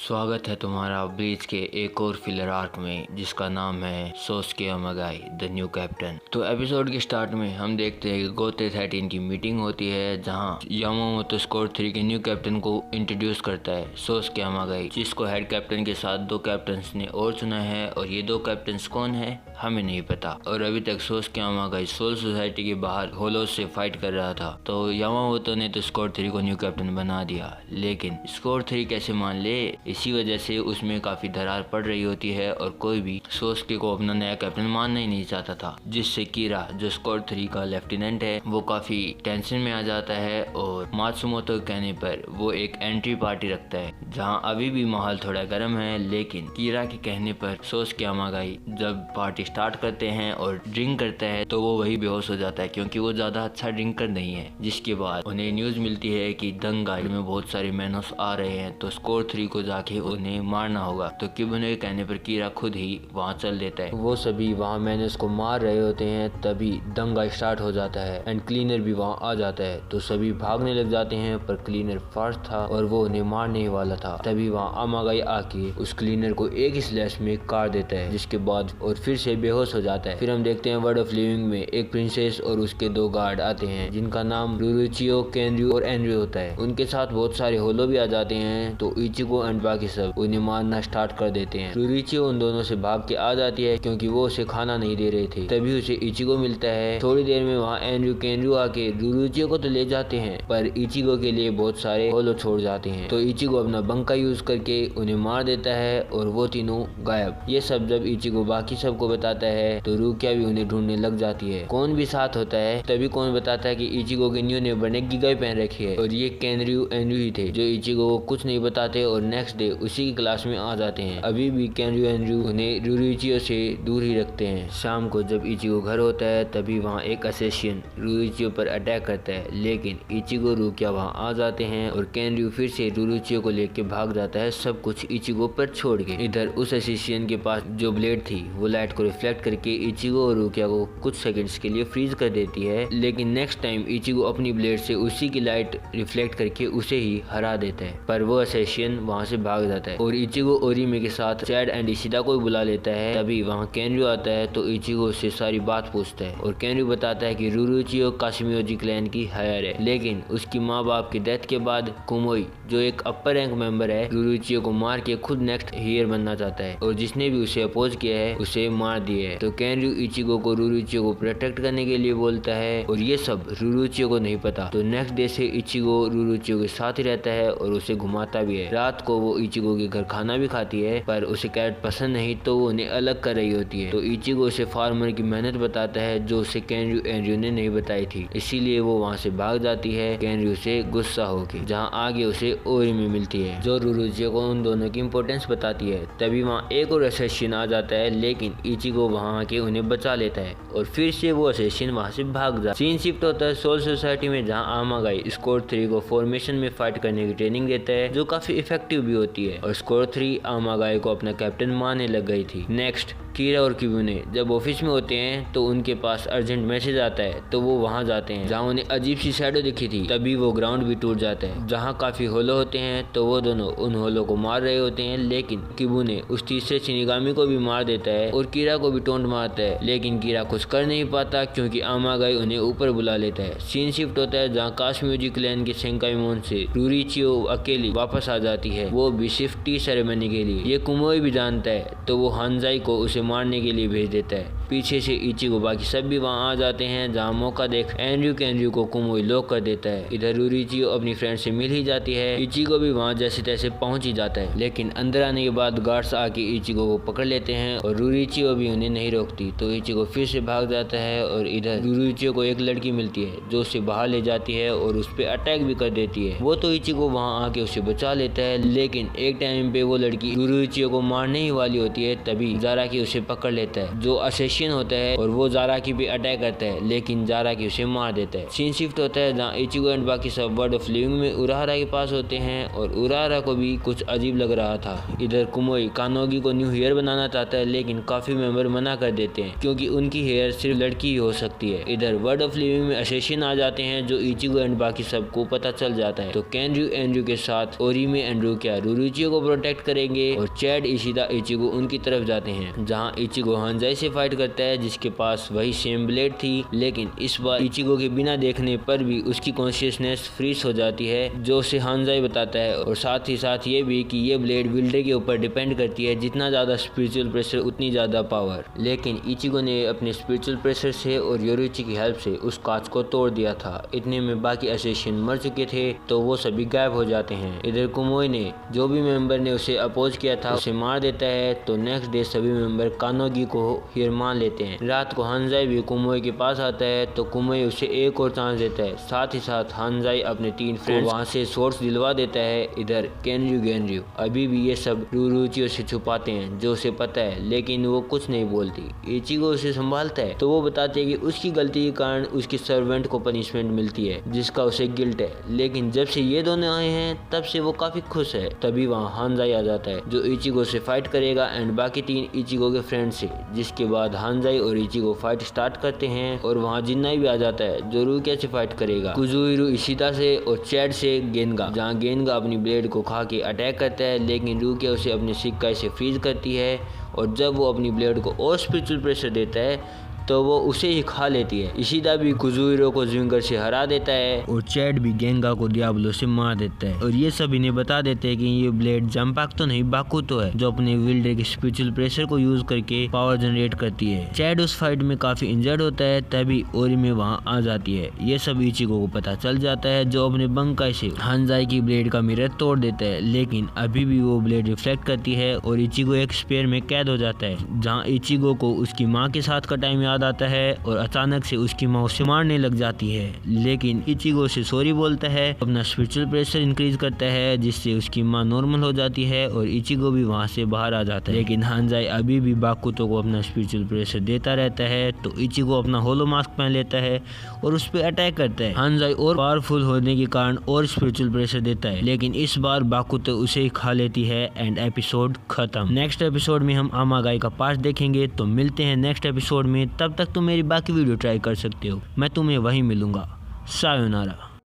स्वागत है तुम्हारा ब्लीच के एक और फिलर आर्क में जिसका नाम है सोस्के अमागाई द न्यू कैप्टन। तो एपिसोड के स्टार्ट में हम देखते हैं कि गोते 13 की मीटिंग होती है जहां यामामोतो स्क्वाड 3 के न्यू कैप्टन को इंट्रोड्यूस करता है सोस्के अमागाई, जिसको हेड कैप्टन के साथ 2 कैप्टन्स ने और चुना है और ये 2 कैप्टन्स कौन है हमें नहीं पता। और अभी तक सोस्के अमागाई सोल सोसाइटी के बाहर होलोस से फाइट कर रहा था, तो यामामोतो ने तो स्क्वाड 3 को न्यू कैप्टन बना दिया, लेकिन स्क्वाड 3 कैसे मान ले, इसी वजह से उसमें काफी दरार पड़ रही होती है और कोई भी सोस्के को अपना नया कैप्टन मानना ही नहीं चाहता था, जिससे कीरा जो स्क्वाड 3 का लेफ्टिनेंट है वो काफी टेंशन में आ जाता है और मात्सुमोतो के कहने पर वो एक एंट्री पार्टी रखता है जहां अभी भी माहौल थोड़ा गर्म है, लेकिन कीरा के कहने पर सोस्के अमागाई जब पार्टी स्टार्ट करते हैं और ड्रिंक करता है तो वो वही बेहोश हो जाता है क्योंकि वो ज्यादा अच्छा ड्रिंकर नहीं है। जिसके बाद उन्हें न्यूज मिलती है कि दंग गाइड में बहुत सारे मैनोस आ रहे हैं, तो स्क्वाड 3 को जाके उन्हें मारना होगा। तो किबुने के कहने पर कीरा खुद ही वहाँ चल देता है। वो सभी वहाँ मैनस को मार रहे होते हैं, तभी दंगा स्टार्ट हो जाता है एंड क्लीनर भी वहाँ आ जाता है। तो सभी भागने लग जाते हैं, पर क्लीनर फास्ट था और वो उन्हें मारने ही वाला था। तभी वहाँ अमागाई आके उस क्लीनर को एक स्लैश में काट देता है, जिसके बाद और फिर से बेहोश हो जाता है। फिर हम देखते हैं वर्ल्ड ऑफ लिविंग में एक प्रिंसेस और उसके 2 गार्ड आते हैं जिनका नाम रुरुचियो, केनरyu और एनरyu होता है। उनके साथ बहुत सारे होलो भी आ जाते हैं, तो इचिगो एंड बाकी सब उन्हें मारना स्टार्ट कर देते हैं। रुरुचियो उन दोनों से भाग के आ जाती है क्योंकि वो उसे खाना नहीं दे रहे थे। तभी उसे इचिगो मिलता है। थोड़ी देर में वहाँ एनरyu, केनरyu आके रुरुचियो को तो ले जाते हैं, पर इचिगो के लिए बहुत सारे होलो छोड़ जाते हैं। तो इचिगो अपना बंका यूज करके उन्हें मार देता है और वो तीनों गायब। ये सब जब इचिगो बाकी सबको बताता है तो रुकिया भी उन्हें ढूंढने लग जाती है। कौन भी साथ होता है, तभी कौन बताता है कि इचिगो के न्यू ने बने गिगाई पहन रखी है और ये केनरyu, एनरyu ही थे जो इचिगो को कुछ नहीं बताते और नेक्स्ट डे उसी की क्लास में आ जाते हैं। अभी भी केनरyu, एनरyu उन्हें रुरुचियो से दूर ही रखते हैं। शाम को जब इचिगो घर होता है तभी वहाँ एक असैसिन रुरुचियो पर अटैक करता है, लेकिन इचिगो, रुकिया वहाँ आ जाते हैं और केनरyu फिर से रुरुचियो को लेके भाग जाता है, सब कुछ इचिगो पर छोड़ के। इधर उस असैसिन के पास जो ब्लेड थी वो लाइट को रिफ्लेक्ट करके इचिगो और रुकिया को कुछ सेकंड्स के लिए फ्रीज कर देती है, लेकिन नेक्स्ट टाइम इचिगो अपनी ब्लेड से उसी की लाइट रिफ्लेक्ट करके उसे ही हरा देता है। पर वो असैसिन वहाँ से भाग जाता है और इचिगो ओरिमे के साथ चैड एंड इशिदा को बुला लेता है। तभी वहाँ केनरyu आता है तो इचिगो से सारी बात पूछता है और केनरyu बताता है कि रुरुचियो काशिमियोजी क्लैन की हायर है, लेकिन उसकी माँ बाप की डेथ के बाद कुमोई जो एक अपर रैंक मेंबर है रुरुचियो को मार के खुद नेक्स्ट हेयर बनना चाहता है और जिसने भी उसे अपोज किया है उसे मार दिया है। तो केनरyu इचिगो को रुरुचियो को प्रोटेक्ट करने के लिए बोलता है और ये सब रुरुचियो को नहीं पता। तो नेक्स्ट डे से इचिगो रुरुचियो के साथ ही रहता है और उसे घुमाता भी है। रात को वो इचिगो के घर खाना भी खाती है, पर उसे कैरेट पसंद नहीं तो वो उन्हें अलग कर रही होती है। तो इचिगो उसे फार्मर की मेहनत बताता है जो उसे केनरyu, एनरyu ने नहीं बताई थी, इसीलिए वो वहाँ से भाग जाती है केनरyu से गुस्सा होके, जहाँ आगे उसे ओरिमे मिलती है जो रुरुचियो को उन दोनों की इम्पोर्टेंस बताती है। तभी वहाँ एक और असैसिन आ जाता है, लेकिन इचिगो वहाँ आके उन्हें बचा लेता है और फिर से वो असैसिन वहाँ से भाग जाता है। सीन शिफ्ट होता है सोल सोसाइटी में, जहाँ अमागाई स्क्वाड 3 को फॉर्मेशन में फाइट करने की ट्रेनिंग देता है जो काफी इफेक्टिव भी होती है और स्क्वाड 3 अमागाई को अपना कैप्टन मानने लग गई थी। नेक्स्ट कीरा और किबुने जब ऑफिस में होते हैं तो उनके पास अर्जेंट मैसेज आता है, तो वो वहाँ जाते हैं जहाँ उन्हें अजीब सी शैडो दिखी थी। तभी वो ग्राउंड भी टूट जाता है जहाँ काफी होलो होते हैं, तो वो दोनों उन होलो को मार रहे होते हैं, लेकिन किबुने उस तीसरे शिनिगामी को भी मार देता है और कीरा को भी टोंट मारता है, लेकिन कीरा कुछ कर नहीं पाता क्योंकि अमागाई उन्हें ऊपर बुला लेता है। सीन शिफ्ट होता है जहाँ काशिमियोजी क्लैन के सेंकाईमोन से रुरुचियो अकेली वापस आ जाती है, वो भी सिर्फ टी सेरेमनी के लिए। ये कुमोई भी जानता है, तो वो हानजाई को उसे मारने के लिए भेज देता है। पीछे से इचिगो बाकी सब भी वहाँ आ जाते हैं, जहाँ मौका देख एनरyu, केनरyu को कुमोई लॉक कर देता है। इधर रुरुचियो अपनी फ्रेंड से मिल ही जाती है, इचिगो भी वहाँ जैसे तैसे पहुँच ही जाता है, लेकिन अंदर आने के बाद गार्ड्स आके इचिगो को पकड़ लेते हैं और रुरुचियो भी उन्हें नहीं रोकती। तो इचिगो फिर से भाग जाता है और इधर रुरुचियो को एक लड़की मिलती है जो उसे बाहर ले जाती है और उस पर अटैक भी कर देती है। वो तो इचिगो वहाँ आके उसे बचा लेता है, लेकिन एक टाइम पे वो लड़की रुरुचियो को मारने ही वाली होती है, तभी जाराकी उसे पकड़ लेता है जो असैसिन एसेसिन होता है और वो जाराकी पे अटैक करता है, लेकिन जाराकी उसे मार देता है। सीन शिफ्ट होता है जहाँ इचिगो एंड बाकी सब वर्ल्ड ऑफ लिविंग में उराहारा के पास होते हैं और उराहारा को भी कुछ अजीब लग रहा था। इधर कुमोई कानोगी को न्यू हेयर बनाना चाहता है, लेकिन काफी मेंबर मना कर देते हैं क्योंकि उनकी हेयर सिर्फ लड़की ही हो सकती है। इधर वर्ल्ड ऑफ लिविंग में एसेसिन आ जाते हैं जो इचिगो एंड बाकी सबको पता चल जाता है। तो केनरु एंड्रू के साथ ओरिमे एंड्रू क्या रुरुचियो को प्रोटेक्ट करेंगे और चैड इशिदा इचिगो उनकी तरफ जाते हैं, जहां इचिगो हानजाई से फाइट करता है जिसके पास वही सेम ब्लेड थी, लेकिन इस बार इचिगो के बिना देखने पर भी उसकी कॉन्शियसनेस फ्रीज हो जाती है जो उसे हानजाई बताता है। और साथ ही साथ ये भी कि ये ब्लेड विल्डर के ऊपर डिपेंड करती है, जितना ज्यादा स्पिरिचुअल प्रेशर उतनी ज्यादा पावर। लेकिन इचिगो ने अपने स्पिरिचुअल प्रेशर से और योरुइची की हेल्प से उस कांच को तोड़ दिया था। इतने में बाकी एसेसिन मर चुके थे तो वो सभी गायब हो जाते हैं। इधर कुमोई ने जो भी मेंबर ने उसे अपोज किया था उसे मार देता है। तो नेक्स्ट डे सभी मेंबर कानोगी को हियर मान लेते हैं। रात को हानजाई भी कुमोई के पास आता है तो कुमोई उसे एक और चांस देता है। साथ ही साथ हानजाई अपने 3 फ्रेंड्स वहाँ से सोर्स दिलवा देता है। इधर केनरु गेनरु अभी भी ये सब रुरुचियो से छुपाते हैं जो उसे पता है, लेकिन वो कुछ नहीं बोलती। इचिगो उसे संभालता है तो वो बताते हैं कि उसकी गलती के कारण उसकी सर्वेंट को पनिशमेंट मिलती है जिसका उसे गिल्ट है। लेकिन जब से ये दोनों आए हैं तब से वो काफी खुश है। तभी वहाँ हानजाई आ जाता है जो इचिगो से फाइट करेगा एंड बाकी 3 इचिगो के फ्रेंड से। जिसके बाद हानजाई और इचिगो फाइट स्टार्ट करते हैं और वहाँ जिन्नाई भी आ जाता है जो रुकिया से फाइट करेगा, कुजुइरू इशिदा से और चैड से गेनगा, जहाँ गेनगा अपनी ब्लेड को खा के अटैक करता है, लेकिन रुकिया उसे अपने सिक्काई से फ्रीज करती है। और जब वो अपनी ब्लेड को और स्पिरिचुअल प्रेशर देता है तो वो उसे ही खा लेती है। इशिदा भी कुजुइरो को जिंगर से हरा देता है और चैड भी गेंगा को दियाब्लो से मार देता है। और ये सब इन्हें बता देते हैं कि ये ब्लेड जंपाक तो नहीं बाकुतो है जो अपने विल्डर के स्पिरिचुअल प्रेशर को यूज करके पावर जनरेट करती है। चैड उस फाइट में काफी इंजर्ड होता है, तभी ओरिमे वहाँ आ जाती है। ये सब इचिगो को पता चल जाता है जो अपने बंकाई से हानजाई की ब्लेड का मिरर तोड़ देता है, लेकिन अभी भी वो ब्लेड रिफ्लेक्ट करती है और इचिगो एक स्पेयर में कैद हो जाता है, जहाँ इचिगो को उसकी माँ के साथ का टाइम आता है और अचानक से उसकी माँ उसे मारने लग जाती है। लेकिन इचिगो से सॉरी बोलता है, अपना स्पिरिचुअल प्रेशर इंक्रीज करता है जिससे उसकी माँ नॉर्मल हो जाती है और इचिगो भी वहाँ से बाहर आ जाता है। लेकिन हानजाई अभी भी बाकुतो को अपना स्पिरिचुअल प्रेशर देता रहता है तो इचिगो अपना होलो मास्क पहन लेता है और उस पर अटैक करता है। हानजाई और पावरफुल होने के कारण और स्पिरिचुअल प्रेशर देता है, लेकिन इस बार बाकुतो उसे ही खा लेती है एंड एपिसोड खत्म। नेक्स्ट एपिसोड में हम आमागाई का पार्ट देखेंगे। तो मिलते हैं नेक्स्ट एपिसोड में, तब तक तुम मेरी बाकी वीडियो ट्राई कर सकते हो। मैं तुम्हें वहीं मिलूंगा। सायोनारा।